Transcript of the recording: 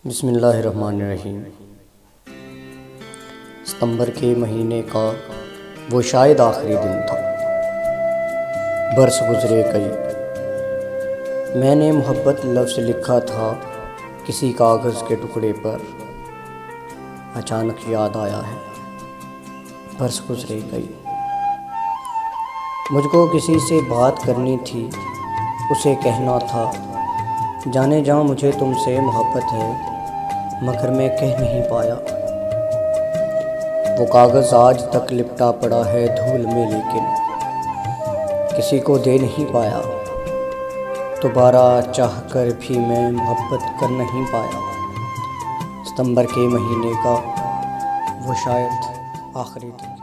बिस्मिल्लाहिर्रहमानिर्रहीम। सितंबर के महीने का वो शायद आखिरी दिन था। बरस गुज़रे कई। मैंने मोहब्बत लफ्ज़ लिखा था किसी कागज़ के टुकड़े पर। अचानक याद आया है बरस गुज़रे कई। मुझको किसी से बात करनी थी, उसे कहना था जाने जा मुझे तुमसे मोहब्बत है, मगर मैं कह नहीं पाया। वो कागज़ आज तक लिपटा पड़ा है धूल में, लेकिन किसी को दे नहीं पाया। दोबारा चाह कर भी मैं मोहब्बत कर नहीं पाया। सितंबर के महीने का वो शायद आखिरी दिन।